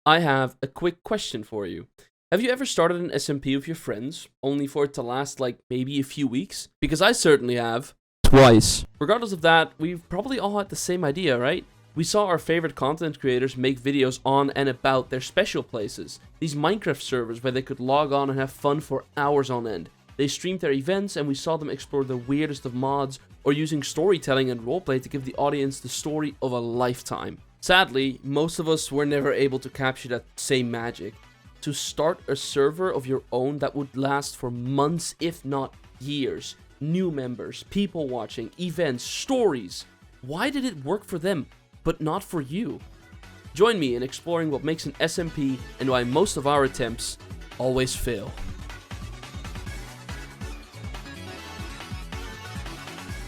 I have a quick question for you. Have you ever started an SMP with your friends, only for it to last like maybe a few weeks? Because I certainly have. Twice. Regardless of that, we've probably all had the same idea, right? We saw our favorite content creators make videos on and about their special places, these Minecraft servers where they could log on and have fun for hours on end. They streamed their events and we saw them explore the weirdest of mods or using storytelling and roleplay to give the audience the story of a lifetime. Sadly, most of us were never able to capture that same magic. To start a server of your own that would last for months if not years, new members, people watching, events, stories. Why did it work for them, but not for you? Join me in exploring what makes an SMP and why most of our attempts always fail.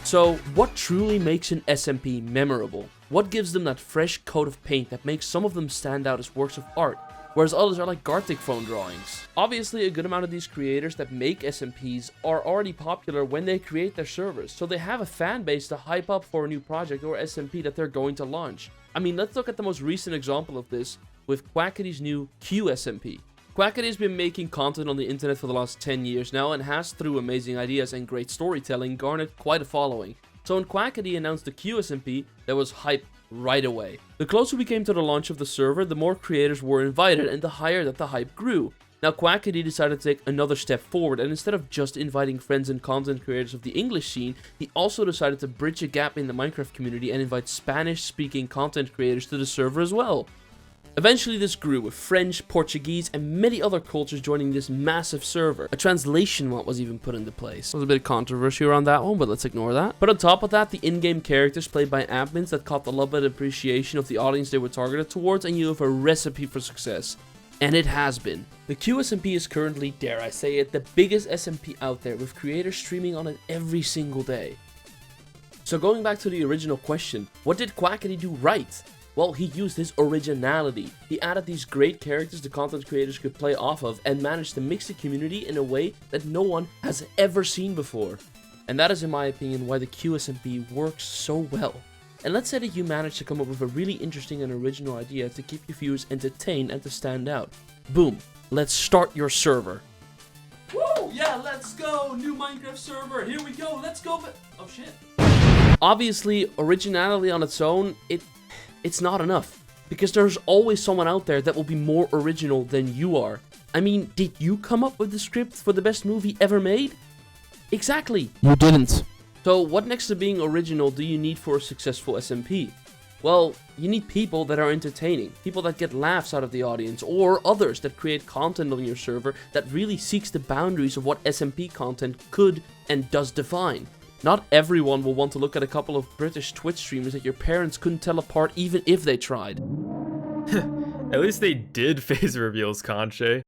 So, what truly makes an SMP memorable? What gives them that fresh coat of paint that makes some of them stand out as works of art, whereas others are like Gartic phone drawings? Obviously, a good amount of these creators that make SMPs are already popular when they create their servers, so they have a fan base to hype up for a new project or SMP that they're going to launch. I mean, let's look at the most recent example of this with Quackity's new Q SMP. Quackity has been making content on the internet for the last 10 years now and has, through amazing ideas and great storytelling, garnered quite a following. So when Quackity announced the Q SMP, there was hype right away. The closer we came to the launch of the server, the more creators were invited and the higher that the hype grew. Now Quackity decided to take another step forward, and instead of just inviting friends and content creators of the English scene, he also decided to bridge a gap in the Minecraft community and invite Spanish-speaking content creators to the server as well. Eventually this grew, with French, Portuguese, and many other cultures joining this massive server. A translation mod was even put into place. There was a bit of controversy around that one, but let's ignore that. But on top of that, the in-game characters played by admins that caught the love and appreciation of the audience they were targeted towards, and you have a recipe for success. And it has been. The QSMP is currently, dare I say it, the biggest SMP out there, with creators streaming on it every single day. So going back to the original question, what did Quackity do right? Well, he used his originality. He added these great characters the content creators could play off of and managed to mix the community in a way that no one has ever seen before. And that is, in my opinion, why the QSMP works so well. And let's say that you manage to come up with a really interesting and original idea to keep your viewers entertained and to stand out. Boom, let's start your server. Woo, yeah, let's go, new Minecraft server, here we go, let's go. Oh shit. Obviously, originality on its own, it's not enough, because there's always someone out there that will be more original than you are. I mean, did you come up with the script for the best movie ever made? Exactly. You didn't. So what next to being original do you need for a successful SMP? Well, you need people that are entertaining, people that get laughs out of the audience, or others that create content on your server that really seeks the boundaries of what SMP content could and does define. Not everyone will want to look at a couple of British Twitch streamers that your parents couldn't tell apart even if they tried. At least they did phase reveals, Conche.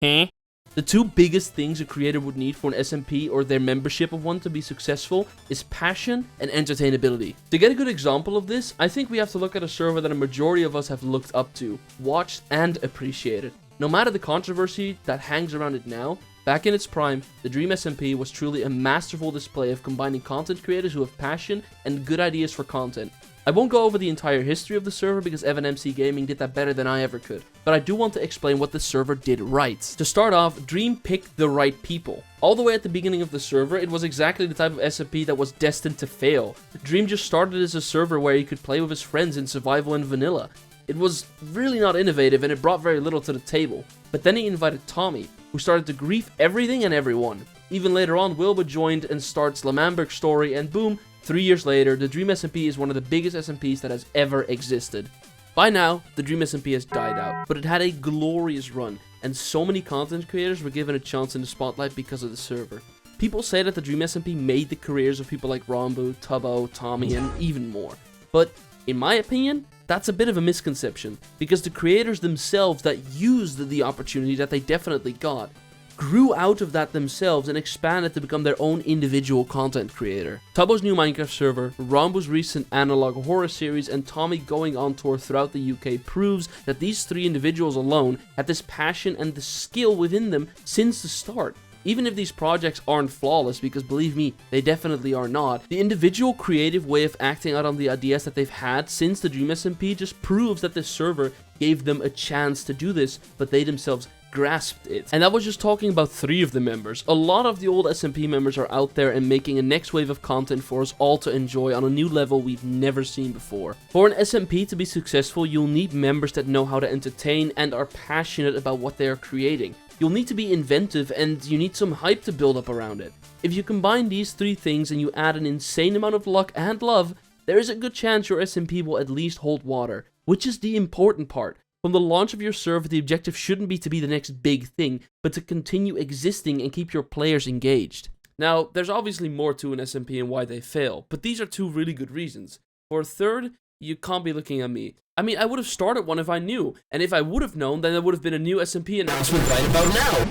Huh? The two biggest things a creator would need for an SMP or their membership of one to be successful is passion and entertainability. To get a good example of this, I think we have to look at a server that a majority of us have looked up to, watched, and appreciated. No matter the controversy that hangs around it now, back in its prime, the Dream SMP was truly a masterful display of combining content creators who have passion and good ideas for content. I won't go over the entire history of the server because Evan MC Gaming did that better than I ever could, but I do want to explain what the server did right. To start off, Dream picked the right people. All the way at the beginning of the server, it was exactly the type of SMP that was destined to fail. Dream just started as a server where he could play with his friends in survival and vanilla. It was really not innovative and it brought very little to the table. But then he invited Tommy, who started to grief everything and everyone. Even later on, Wilbur joined and starts Lamamberg's story, and boom, 3 years later, the Dream SMP is one of the biggest SMPs that has ever existed. By now, the Dream SMP has died out, but it had a glorious run, and so many content creators were given a chance in the spotlight because of the server. People say that the Dream SMP made the careers of people like Rombu, Tubbo, Tommy, and even more. But, in my opinion, that's a bit of a misconception, because the creators themselves that used the opportunity that they definitely got grew out of that themselves and expanded to become their own individual content creator. Tubbo's new Minecraft server, Rombu's recent analog horror series, and Tommy going on tour throughout the UK proves that these three individuals alone had this passion and the skill within them since the start. Even if these projects aren't flawless, because believe me, they definitely are not, the individual creative way of acting out on the ideas that they've had since the Dream SMP just proves that this server gave them a chance to do this, but they themselves grasped it. And that was just talking about 3 of the members. A lot of the old SMP members are out there and making a next wave of content for us all to enjoy on a new level we've never seen before. For an SMP to be successful, you'll need members that know how to entertain and are passionate about what they are creating. You'll need to be inventive, and you need some hype to build up around it. If you combine these 3 things and you add an insane amount of luck and love, there is a good chance your SMP will at least hold water, which is the important part. From the launch of your server, the objective shouldn't be to be the next big thing, but to continue existing and keep your players engaged. Now, there's obviously more to an SMP and why they fail, but these are 2 really good reasons. For a third, you can't be looking at me. I mean, I would have started one if I knew, and if I would have known, then there would have been a new SMP announcement right about now.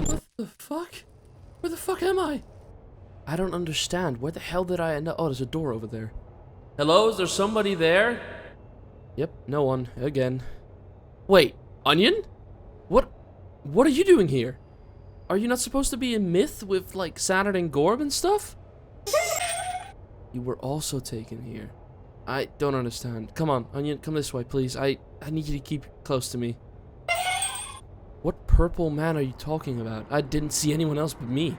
What the fuck? Where the fuck am I? I don't understand. Where the hell did I end up? Oh, there's a door over there. Hello, is there somebody there? Yep, no one, again. Wait, Onion? What are you doing here? Are you not supposed to be in Myth with, like, Saturn and Gorb and stuff? You were also taken here. I don't understand. Come on, Onion, come this way, please. I need you to keep close to me. What purple man are you talking about? I didn't see anyone else but me.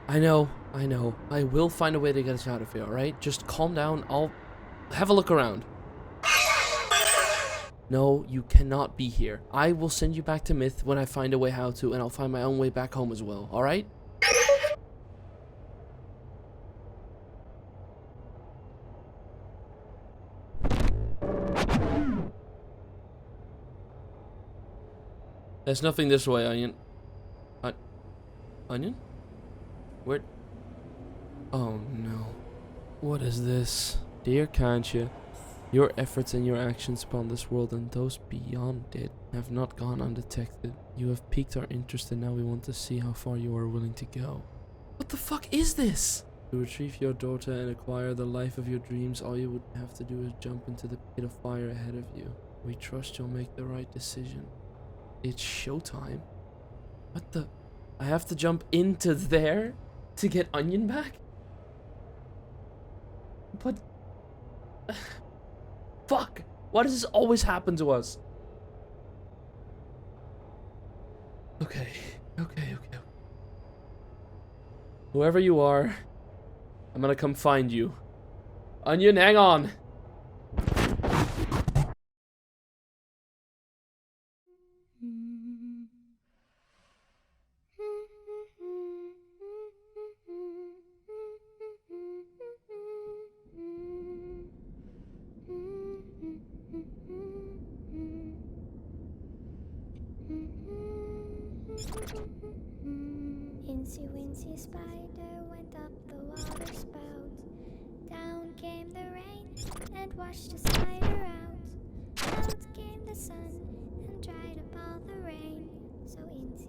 I know. I will find a way to get us out of here, alright? Just calm down, I'll have a look around. No, you cannot be here. I will send you back to Myth when I find a way how to, and I'll find my own way back home as well, alright? There's nothing this way, Onion. Onion? Where? Oh no. What is this? Dear Kancha, your efforts and your actions upon this world and those beyond it have not gone undetected. You have piqued our interest, and now we want to see how far you are willing to go. What the fuck is this? To retrieve your daughter and acquire the life of your dreams, all you would have to do is jump into the pit of fire ahead of you. We trust you'll make the right decision. It's showtime. What the? I have to jump into there to get Onion back? But... Fuck! Why does this always happen to us? Okay. Whoever you are, I'm gonna come find you. Onion, hang on! Incy Wincy Spider went up the water spout. Down came the rain and washed the spider out. Out came the sun and dried up all the rain. So Incy